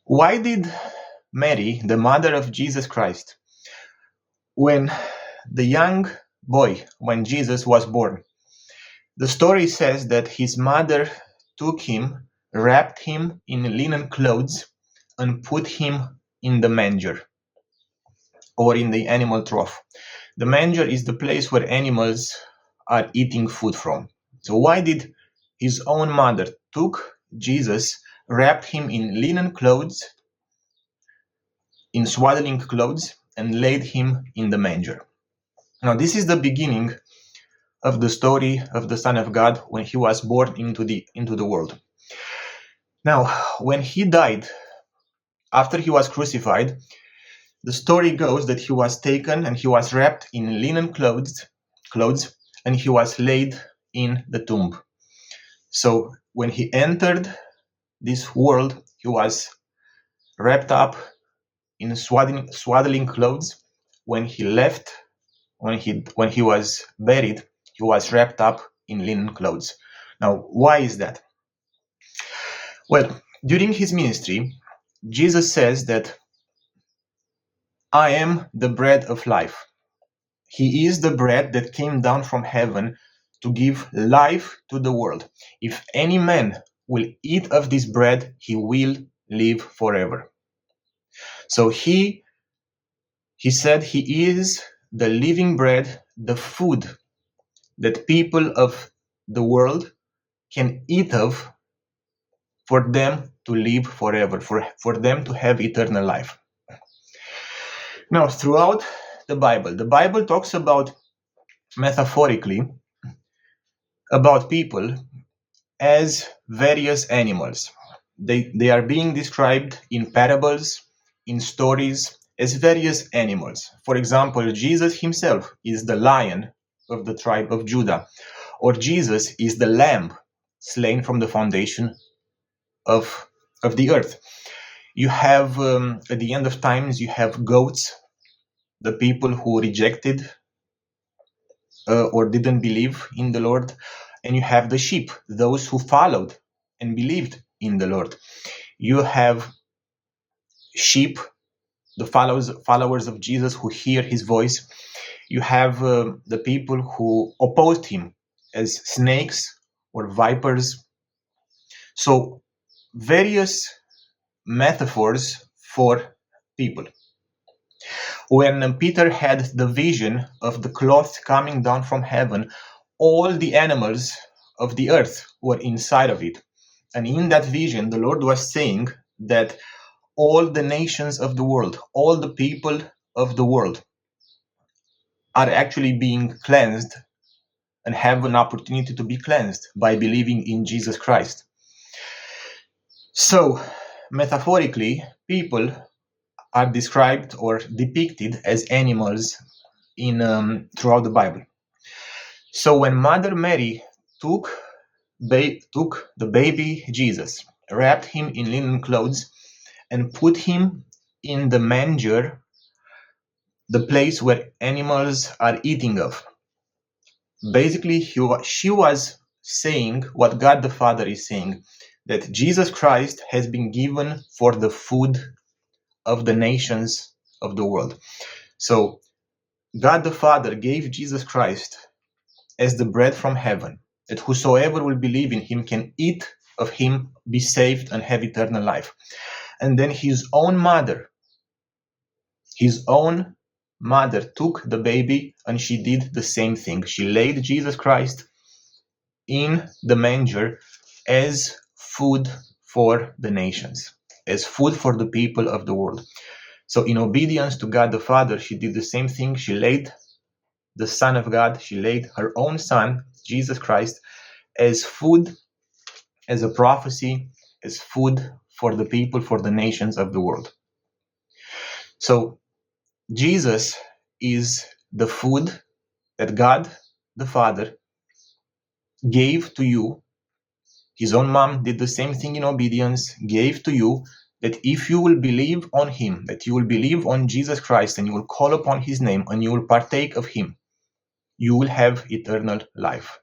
Why did Mary, the mother of Jesus Christ, when the young boy, when Jesus was born, the story says that his mother took him, wrapped him in linen clothes, and put him in the manger or in the animal trough. The manger is the place where animals are eating food from. So why did his own mother took Jesus, wrapped him in linen clothes, in swaddling clothes, and laid him in the manger? Now this is the beginning of the story of the Son of God when he was born into the world. Now, when he died, after he was crucified, the story goes that he was taken and he was wrapped in linen clothes, and he was laid in the tomb. So when he entered this world, he was wrapped up in swaddling clothes. When he left, when he was buried, he was wrapped up in linen clothes. Now, why is that? Well, during his ministry, Jesus says that I am the bread of life. He is the bread that came down from heaven to give life to the world. If any man will eat of this bread, he will live forever. So he said he is the living bread, the food that people of the world can eat of for them to live forever, for them to have eternal life. Now, throughout the Bible talks about, metaphorically, about people as various animals. They are being described in parables, in stories, as various animals. For example, Jesus himself is the lion of the tribe of Judah, or Jesus is the lamb slain from the foundation of the earth. You have, at the end of times, you have goats, the people who rejected or didn't believe in the Lord, and you have the sheep, those who followed and believed in the Lord. You have sheep, the followers of Jesus who hear his voice. You have the people who opposed him as snakes or vipers. So various metaphors for people. When Peter had the vision of the cloth coming down from heaven, all the animals of the earth were inside of it. And in that vision, the Lord was saying that all the nations of the world, all the people of the world are actually being cleansed and have an opportunity to be cleansed by believing in Jesus Christ. So, metaphorically, people are described or depicted as animals throughout the Bible. So when Mother Mary took the baby Jesus, wrapped him in linen clothes, and put him in the manger, the place where animals are eating of, basically she was saying what God the Father is saying, that Jesus Christ has been given for the food of the nations of the world. So God the Father gave Jesus Christ as the bread from heaven, that whosoever will believe in him can eat of him, be saved, and have eternal life. And then his own mother took the baby and she did the same thing. She laid Jesus Christ in the manger as food for the nations, as food for the people of the world. So in obedience to God the Father, she did the same thing. She laid the Son of God, she laid her own Son, Jesus Christ, as food, as a prophecy, as food for the people, for the nations of the world. So Jesus is the food that God the Father gave to you. His own mom did the same thing in obedience, gave to you, that if you will believe on him, that you will believe on Jesus Christ, and you will call upon his name, and you will partake of him, you will have eternal life.